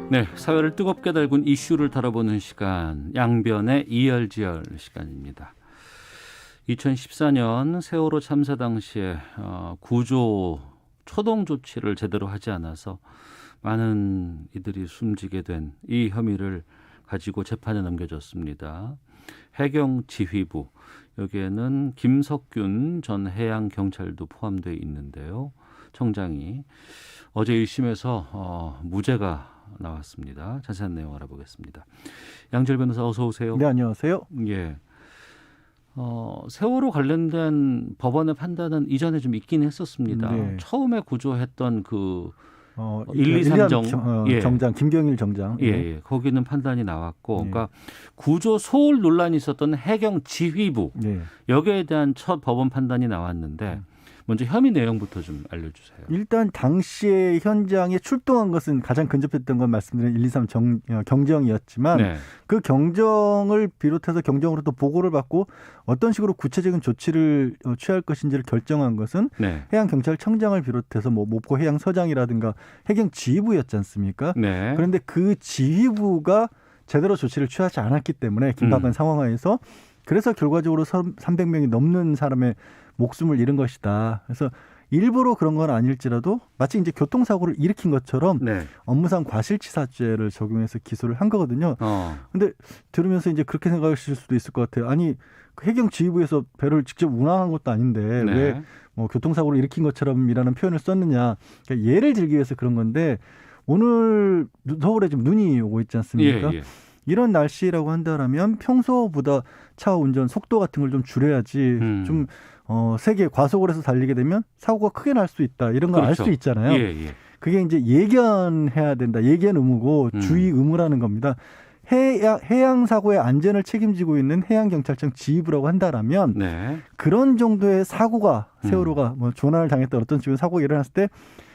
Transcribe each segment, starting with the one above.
네, 사회를 뜨겁게 달군 이슈를 다뤄보는 시간, 양변의 이열지열 시간입니다. 2014년 세월호 참사 당시에 구조 초동 조치를 제대로 하지 않아서 많은 이들이 숨지게 된 이 혐의를 가지고 재판에 넘겨졌습니다. 해경지휘부, 여기에는 김석균 전 해양경찰도 포함되어 있는데요. 청장이 어제 1심에서 무죄가 나왔습니다. 자세한 내용 알아보겠습니다. 양지열 변호사 어서 오세요. 네, 안녕하세요. 예. 세월호 관련된 법원의 판단은 이전에 좀 있긴 했었습니다. 네. 처음에 구조했던 그 1, 2, 3 정장 김경일 정장. 예. 거기는 판단이 나왔고, 예. 그러니까 구조 소홀 논란이 있었던 해경 지휘부 네. 여기에 대한 첫 법원 판단이 나왔는데 먼저 혐의 내용부터 좀 알려주세요. 일단 당시에 현장에 출동한 것은 가장 근접했던 건 말씀드린 1, 2, 3 경정이었지만 네. 그 경정을 비롯해서 경정으로부터 보고를 받고 어떤 식으로 구체적인 조치를 취할 것인지를 결정한 것은 네. 해양경찰청장을 비롯해서 뭐 목포 해양서장이라든가 해경지휘부였지 않습니까? 네. 그런데 그 지휘부가 제대로 조치를 취하지 않았기 때문에 긴박한 상황 하에서 그래서 결과적으로 300명이 넘는 사람의 목숨을 잃은 것이다. 그래서 일부러 그런 건 아닐지라도 마치 이제 교통사고를 일으킨 것처럼 네. 업무상 과실치사죄를 적용해서 기소를 한 거거든요. 근데 들으면서 이제 그렇게 생각하실 수도 있을 것 같아요. 아니, 그 해경지휘부에서 배를 직접 운항한 것도 아닌데 네. 왜 뭐 교통사고를 일으킨 것처럼이라는 표현을 썼느냐. 그러니까 예를 들기 위해서 그런 건데 오늘 서울에 좀 눈이 오고 있지 않습니까? 예. 이런 날씨라고 한다면 평소보다 차 운전 속도 같은 걸 좀 줄여야지 좀 세게 과속을 해서 달리게 되면 사고가 크게 날 수 있다. 이런 걸 알 수 그렇죠. 있잖아요. 예. 그게 이제 예견해야 된다. 예견 의무고 주의 의무라는 겁니다. 해양 사고의 안전을 책임지고 있는 해양경찰청 지휘부라고 한다라면 네. 그런 정도의 사고가 세월호가 뭐 조난을 당했던 어떤 식으로 사고가 일어났을 때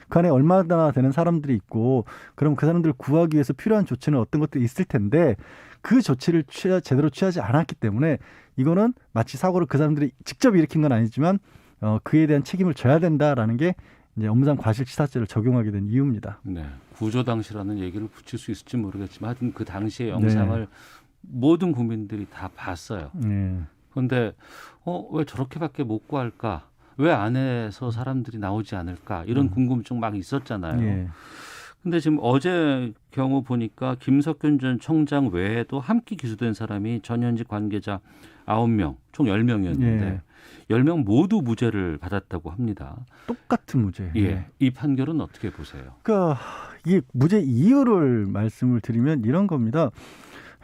그 안에 얼마나 되는 사람들이 있고 그럼 그 사람들을 구하기 위해서 필요한 조치는 어떤 것들이 있을 텐데 그 조치를 제대로 취하지 않았기 때문에 이거는 마치 사고를 그 사람들이 직접 일으킨 건 아니지만 그에 대한 책임을 져야 된다라는 게 이제 업무상 과실치사죄를 적용하게 된 이유입니다. 네. 구조 당시라는 얘기를 붙일 수 있을지 모르겠지만 하여튼 그 당시의 영상을 모든 국민들이 다 봤어요. 그런데 왜 저렇게밖에 못 구할까? 왜 안에서 사람들이 나오지 않을까? 이런 궁금증 막 있었잖아요. 근데 지금 어제 경우 보니까 김석균 전 청장 외에도 함께 기소된 사람이 전현직 관계자 9명, 총 10명이었는데 10명 모두 무죄를 받았다고 합니다. 똑같은 무죄. 예. 이 판결은 어떻게 보세요? 그러니까 이 무죄 이유를 말씀을 드리면 이런 겁니다.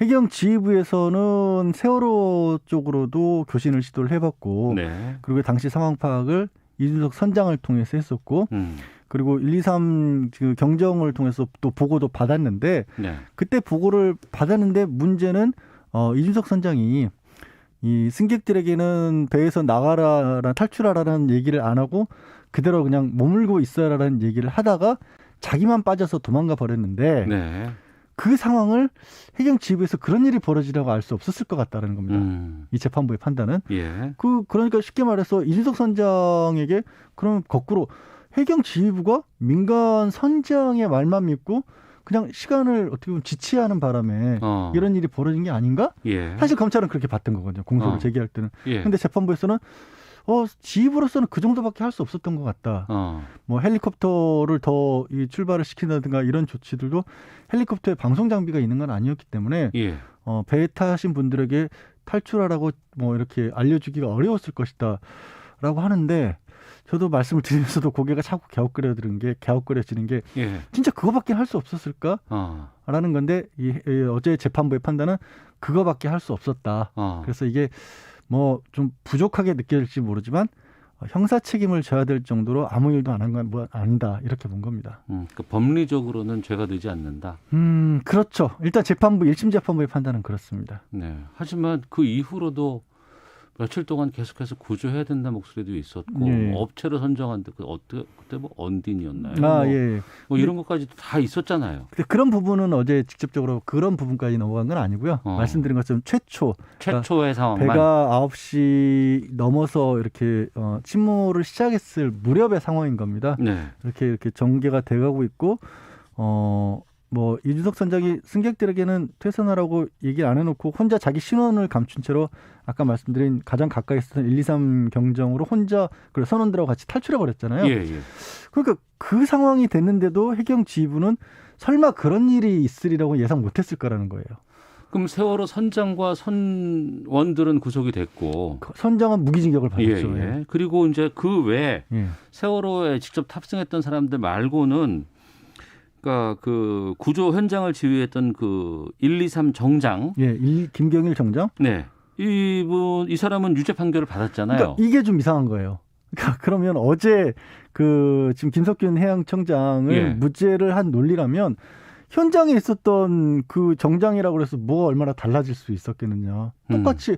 해경지휘부에서는 세월호 쪽으로도 교신을 시도를 해봤고 그리고 당시 상황 파악을 이준석 선장을 통해서 했었고 그리고 1, 2, 3 그 경정을 통해서 또 보고도 받았는데 그때 보고를 받았는데 문제는 이준석 선장이 이 승객들에게는 배에서 나가라 탈출하라는 얘기를 안 하고 그대로 그냥 머물고 있어라라는 얘기를 하다가 자기만 빠져서 도망가 버렸는데 그 상황을 해경지휘부에서 그런 일이 벌어지라고 알 수 없었을 것 같다는 겁니다. 이 재판부의 판단은. 그러니까 쉽게 말해서 이준석 선장에게 그럼 거꾸로 해경지휘부가 민간 선장의 말만 믿고 그냥 시간을 어떻게 보면 지체하는 바람에 이런 일이 벌어진 게 아닌가? 사실 검찰은 그렇게 봤던 거거든요. 공소를 제기할 때는. 그런데 재판부에서는 지휘부로서는 그 정도밖에 할 수 없었던 것 같다. 뭐 헬리콥터를 더 출발을 시킨다든가 이런 조치들도 헬리콥터에 방송 장비가 있는 건 아니었기 때문에 배에 타신 분들에게 탈출하라고 뭐 이렇게 알려주기가 어려웠을 것이다라고 하는데 저도 말씀을 드리면서도 고개가 자꾸 갸웃거려지는 게 진짜 그거밖에 할 수 없었을까라는 건데 어제 재판부의 판단은 그거밖에 할 수 없었다. 그래서 이게 뭐 좀 부족하게 느껴질지 모르지만 형사 책임을 져야 될 정도로 아무 일도 안 한 건 아니다 이렇게 본 겁니다. 그러니까 법리적으로는 죄가 되지 않는다. 그렇죠. 일단 1심 재판부의 판단은 그렇습니다. 하지만 그 이후로도 며칠 동안 계속해서 구조해야 된다는 목소리도 있었고 업체로 선정한데 그때 뭐 언딘이었나요? 뭐 이런 것까지 다 있었잖아요. 근데 그런 부분은 어제 직접적으로 그런 부분까지 넘어간 건 아니고요. 말씀드린 것처럼 최초의 그러니까 상황만 배가 9시 넘어서 이렇게 침몰을 시작했을 무렵의 상황인 겁니다. 이렇게 전개가 돼가고 있고 뭐 이준석 선장이 승객들에게는 퇴선하라고 얘기 안 해놓고 혼자 자기 신원을 감춘 채로 아까 말씀드린 가장 가까이 있었던 1, 2, 3 경정으로 혼자 그 선원들하고 같이 탈출해 버렸잖아요. 예, 예. 그러니까 그 상황이 됐는데도 해경 지휘부는 설마 그런 일이 있으리라고 예상 못했을 거라는 거예요. 그럼 세월호 선장과 선원들은 구속이 됐고 선장은 무기징역을 받았죠. 예, 예. 그리고 이제 그 외에 예. 세월호에 직접 탑승했던 사람들 말고는 그러니까 그 구조 현장을 지휘했던 그 1, 2, 3 정장, 예, 김경일 정장, 네, 이 사람은 유죄 판결을 받았잖아요. 그러니까 이게 좀 이상한 거예요. 그러니까 그러면 어제 그 지금 김석균 해양청장을 예. 무죄를 한 논리라면 현장에 있었던 그 정장이라고 해서 뭐가 얼마나 달라질 수 있었겠느냐. 똑같이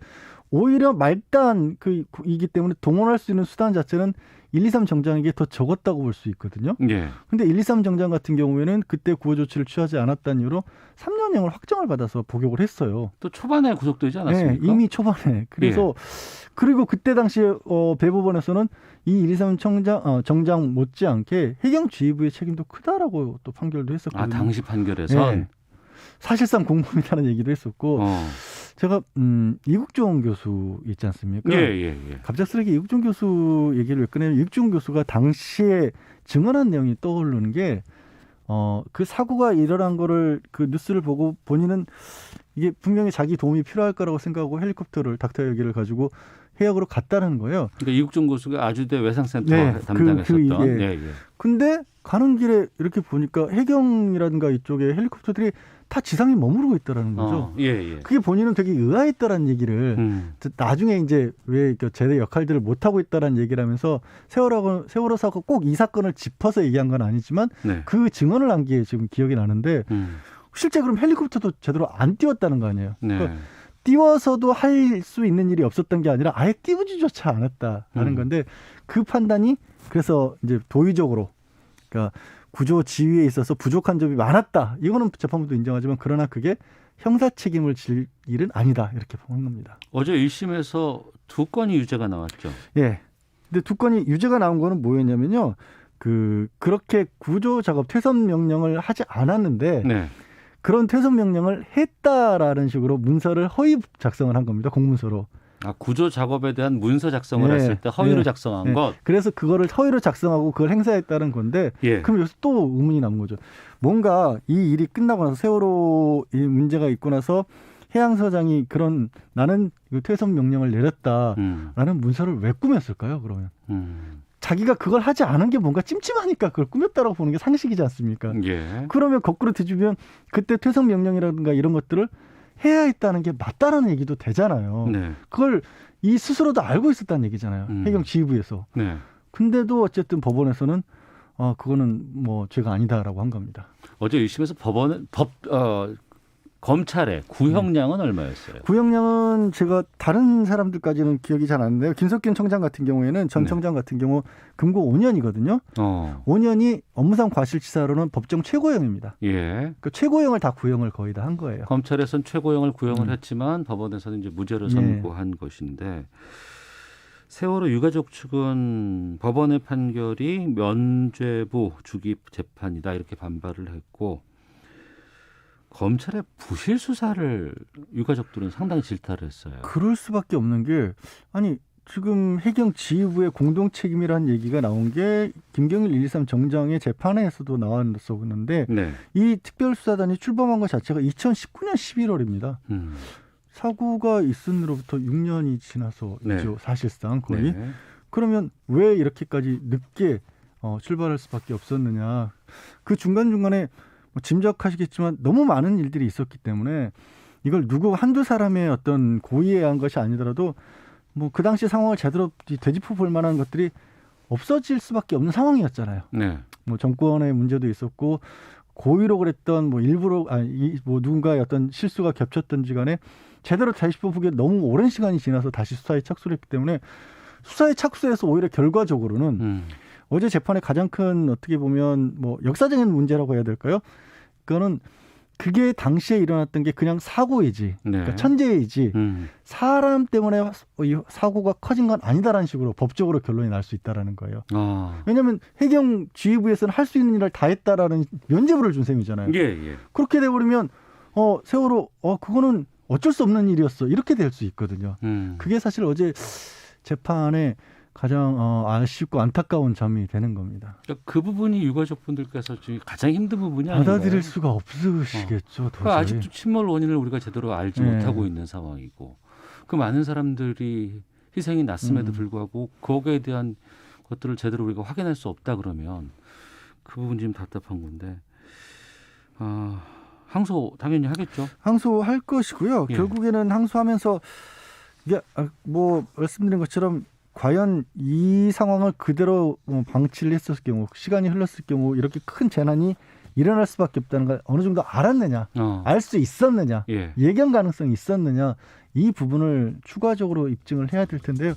오히려 말단 이기 때문에 동원할 수 있는 수단 자체는 1, 2, 3 정장에게 더 적었다고 볼 수 있거든요. 예. 근데 1, 2, 3 정장 같은 경우에는 그때 구호 조치를 취하지 않았다는 이유로 3년형을 확정을 받아서 복역을 했어요. 또 초반에 구속되지 않았습니까? 네, 이미 초반에. 그래서 그리고 그때 당시에 대법원에서는 이 1, 2, 3 정장 못지않게 해경 지휘부의 책임도 크다라고 또 판결도 했었거든요. 아, 당시 판결에선 네. 사실상 공범이라는 얘기도 했었고 제가 이국종 교수 있지 않습니까? 예. 갑작스럽게 이국종 교수 얘기를 왜 꺼내면 이국종 교수가 당시에 증언한 내용이 떠오르는 게 그 사고가 일어난 거를 그 뉴스를 보고 본인은 이게 분명히 자기 도움이 필요할 거라고 생각하고 헬리콥터를 닥터 헬기를 가지고 해역으로 갔다는 거예요. 그러니까 이국종 교수가 아주대 외상센터 담당했었던. 예. 근데 가는 길에 이렇게 보니까 해경이라든가 이쪽에 헬리콥터들이 다 지상에 머무르고 있다라는 거죠. 그게 본인은 되게 의아했다라는 얘기를 나중에 이제 왜 제대 역할들을 못 하고 있다라는 얘기를 하면서 세월호 사고 꼭 이 사건을 짚어서 얘기한 건 아니지만 그 증언을 한 게 지금 기억이 나는데 실제 그럼 헬리콥터도 제대로 안 띄웠다는 거 아니에요. 그러니까 띄워서도 할 수 있는 일이 없었던 게 아니라 아예 띄우지조차 않았다라는 건데 그 판단이 그래서 이제 도의적으로 그러니까 구조 지휘에 있어서 부족한 점이 많았다. 이거는 재판부도 인정하지만 그러나 그게 형사 책임을 질 일은 아니다. 이렇게 보는 겁니다. 어제 1심에서 2건이 유죄가 나왔죠. 예. 근데 2건이 유죄가 나온 거는 뭐였냐면요. 그렇게 구조 작업 퇴선 명령을 하지 않았는데 그런 퇴선 명령을 했다라는 식으로 문서를 허위 작성을 한 겁니다. 공문서로. 아, 구조 작업에 대한 문서 작성을 했을 때 허위로 작성한 것. 그래서 그거를 허위로 작성하고 그걸 행사했다는 건데 그럼 여기서 또 의문이 남은 거죠. 뭔가 이 일이 끝나고 나서 세월호 이 문제가 있고 나서 해양서장이 그런 나는 퇴선 명령을 내렸다라는 문서를 왜 꾸몄을까요? 그러면 자기가 그걸 하지 않은 게 뭔가 찜찜하니까 그걸 꾸몄다라고 보는 게 상식이지 않습니까? 그러면 거꾸로 뒤집으면 그때 퇴선 명령이라든가 이런 것들을 해야 했다는 게 맞다라는 얘기도 되잖아요. 그걸 이 스스로도 알고 있었다는 얘기잖아요. 해경 지휘부에서. 근데도 어쨌든 법원에서는 그거는 뭐 죄가 아니다라고 한 겁니다. 어제 1심에서 검찰의 구형량은 얼마였어요? 구형량은 제가 다른 사람들까지는 기억이 잘 안 나는데요. 김석균 청장 같은 경우에는 전 청장 같은 경우 금고 5년이거든요. 5년이 업무상 과실치사로는 법정 최고형입니다. 그 최고형을 다 구형을 거의 다 한 거예요. 검찰에서는 최고형을 구형을 했지만 법원에서는 이제 무죄를 선고한 것인데 세월호 유가족 측은 법원의 판결이 면죄부 주기 재판이다 이렇게 반발을 했고 검찰의 부실 수사를 유가족들은 상당히 질타를 했어요. 그럴 수밖에 없는 게 아니 지금 해경 지휘부의 공동 책임이라는 얘기가 나온 게 김경일 1, 2, 3 정장의 재판에서도 나왔었는데 이 특별수사단이 출범한 것 자체가 2019년 11월입니다. 사고가 있은 후로부터 6년이 지나서 있죠. 사실상 거의. 그러면 왜 이렇게까지 늦게 출발할 수밖에 없었느냐. 그 중간중간에 뭐 짐작하시겠지만 너무 많은 일들이 있었기 때문에 이걸 한두 사람의 어떤 고의에 의한 것이 아니더라도 뭐 그 당시 상황을 제대로 되짚어 볼 만한 것들이 없어질 수밖에 없는 상황이었잖아요. 뭐 정권의 문제도 있었고 고의로 그랬던 뭐 일부러 뭐 누군가의 어떤 실수가 겹쳤던지 간에 제대로 되짚어 보기에 너무 오랜 시간이 지나서 다시 수사에 착수를 했기 때문에 수사에 착수해서 오히려 결과적으로는 어제 재판의 가장 큰 어떻게 보면 뭐 역사적인 문제라고 해야 될까요? 그거는 그게 당시에 일어났던 게 그냥 사고이지, 네. 그러니까 천재이지 사람 때문에 이 사고가 커진 건 아니다라는 식으로 법적으로 결론이 날 수 있다라는 거예요. 왜냐하면 해경 지휘부에서는 할 수 있는 일을 다 했다라는 면죄부를 준 셈이잖아요. 예. 그렇게 돼버리면 세월호 그거는 어쩔 수 없는 일이었어 이렇게 될 수 있거든요. 그게 사실 어제 재판에 가장 아쉽고 안타까운 점이 되는 겁니다. 그러니까 그 부분이 유가족분들께서 지금 가장 힘든 부분이 아닌가요? 받아들일 수가 없으시겠죠. 그러니까 아직도 침몰 원인을 우리가 제대로 알지 못하고 있는 상황이고 그 많은 사람들이 희생이 났음에도 불구하고 거기에 대한 것들을 제대로 우리가 확인할 수 없다 그러면 그 부분이 좀 답답한 건데 항소 당연히 하겠죠. 항소할 것이고요. 예. 결국에는 항소하면서 이게 뭐 말씀드린 것처럼 과연 이 상황을 그대로 방치를 했었을 경우 시간이 흘렀을 경우 이렇게 큰 재난이 일어날 수밖에 없다는 걸 어느 정도 알았느냐 알 수 있었느냐 예견 가능성이 있었느냐 이 부분을 추가적으로 입증을 해야 될 텐데요.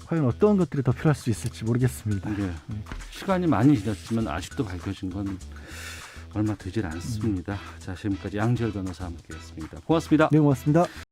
과연 어떤 것들이 더 필요할 수 있을지 모르겠습니다. 시간이 많이 지났지만 아직도 밝혀진 건 얼마 되질 않습니다. 자, 지금까지 양지열 변호사와 함께했습니다. 고맙습니다. 네, 고맙습니다.